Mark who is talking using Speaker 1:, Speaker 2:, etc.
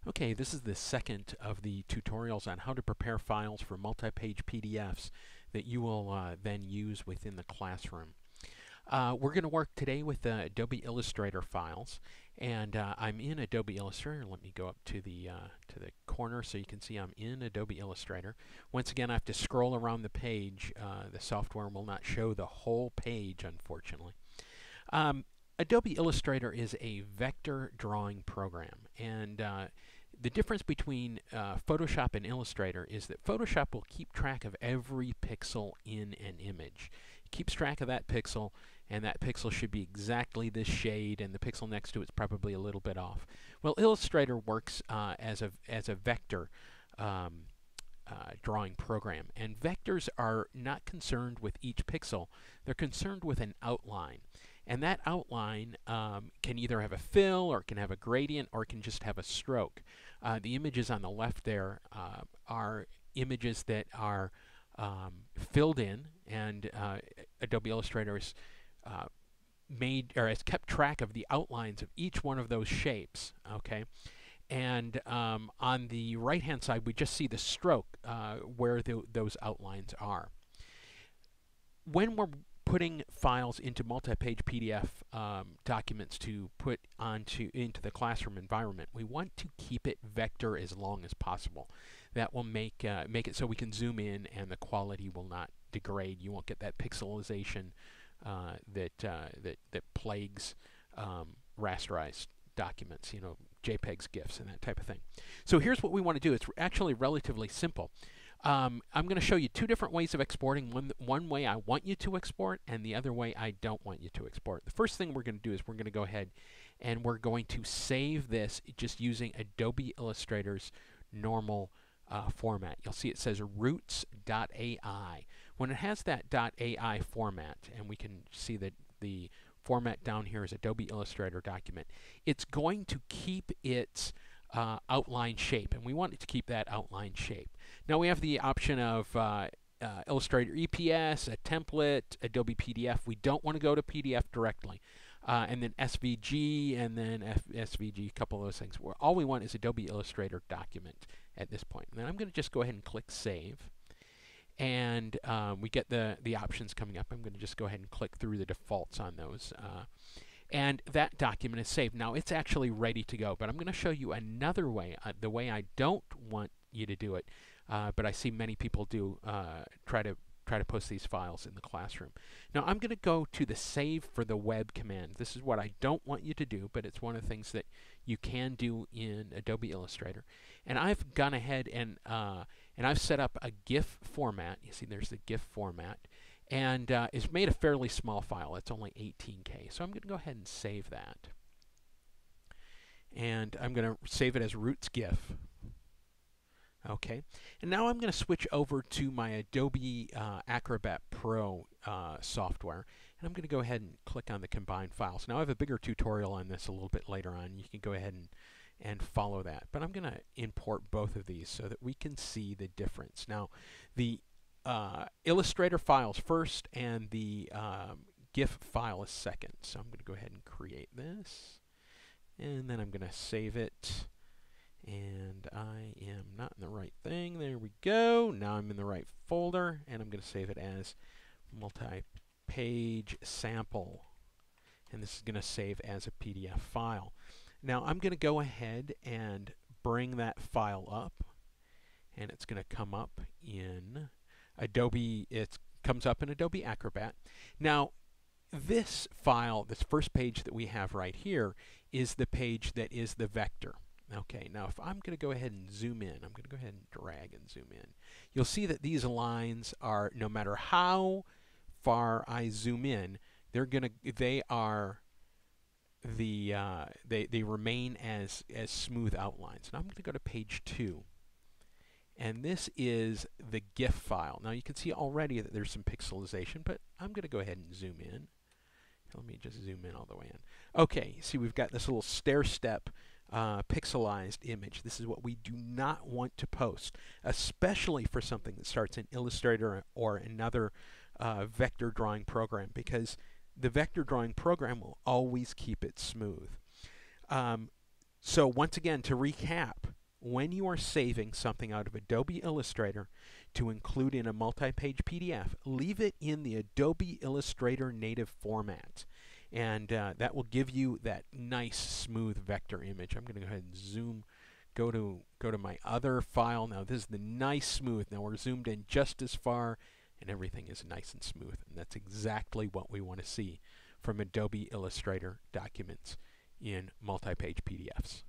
Speaker 1: Okay, this is the second of the tutorials on how to prepare files for multi-page PDFs that you will then use within the classroom. We're going to work today with Adobe Illustrator files, and I'm in Adobe Illustrator. Let me go up to the corner so you can see I'm in Adobe Illustrator. Once again, I have to scroll around the page. The software will not show the whole page, unfortunately. Adobe Illustrator is a vector drawing program, and the difference between Photoshop and Illustrator is that Photoshop will keep track of every pixel in an image. It keeps track of that pixel, and that pixel should be exactly this shade, and the pixel next to it's probably a little bit off. Well, Illustrator works as a vector drawing program, and vectors are not concerned with each pixel. They're concerned with an outline. And that outline can either have a fill, or it can have a gradient, or it can just have a stroke. The images on the left there are images that are filled in, and Adobe Illustrator has has kept track of the outlines of each one of those shapes. Okay, and on the right-hand side, we just see the stroke where those outlines are. When we're putting files into multi-page PDF documents to put into the classroom environment, we want to keep it vector as long as possible. That will make it so we can zoom in and the quality will not degrade. You won't get that pixelization that plagues rasterized documents, you know, JPEGs, GIFs, and that type of thing. So here's what we want to do. It's actually relatively simple. I'm going to show you two different ways of exporting. One way I want you to export, and the other way I don't want you to export. The first thing we're going to do is we're going to go ahead and we're going to save this just using Adobe Illustrator's normal format. You'll see it says roots.ai. When it has that .ai format, and we can see that the format down here is Adobe Illustrator document, it's going to keep its outline shape, and we want it to keep that outline shape. Now we have the option of Illustrator EPS, a template, Adobe PDF. We don't want to go to PDF directly. And then SVG, and then SVG, a couple of those things. All we want is Adobe Illustrator document at this point. And then I'm going to just go ahead and click Save. And we get the options coming up. I'm going to just go ahead and click through the defaults on those. And that document is saved. Now it's actually ready to go, but I'm going to show you another way, the way I don't want you to do it, but I see many people do try to post these files in the classroom. Now I'm going to go to the Save for the Web command. This is what I don't want you to do, but it's one of the things that you can do in Adobe Illustrator. And I've gone ahead and I've set up a GIF format. You see there's the GIF format. And it's made a fairly small file. It's only 18K. So I'm going to go ahead and save that. And I'm going to save it as roots GIF. Okay. And now I'm going to switch over to my Adobe Acrobat Pro software. And I'm going to go ahead and click on the combine files. Now I have a bigger tutorial on this a little bit later on. You can go ahead and follow that. But I'm going to import both of these so that we can see the difference. Now the Illustrator files first, and the GIF file is second. So I'm going to go ahead and create this, and then I'm going to save it. And I am not in the right thing. There we go. Now I'm in the right folder, and I'm going to save it as multi-page sample. And this is going to save as a PDF file. Now I'm going to go ahead and bring that file up, and it's going to come up in Adobe. It comes up in Adobe Acrobat. Now this file, this first page that we have right here, is the page that is the vector. Okay, now if I'm going to go ahead and zoom in, I'm going to go ahead and drag and zoom in. You'll see that these lines are, no matter how far I zoom in, they remain as smooth outlines. Now I'm going to go to page 2. And this is the GIF file. Now you can see already that there's some pixelization, but I'm going to go ahead and zoom in. Let me just zoom in all the way in. Okay, see we've got this little stair-step pixelized image. This is what we do not want to post, especially for something that starts in Illustrator or another vector drawing program, because the vector drawing program will always keep it smooth. So once again, to recap, when you are saving something out of Adobe Illustrator to include in a multi-page PDF, leave it in the Adobe Illustrator native format. And that will give you that nice smooth vector image. I'm going to go ahead and zoom, go to my other file. Now this is the nice smooth. Now we're zoomed in just as far and everything is nice and smooth. And that's exactly what we want to see from Adobe Illustrator documents in multi-page PDFs.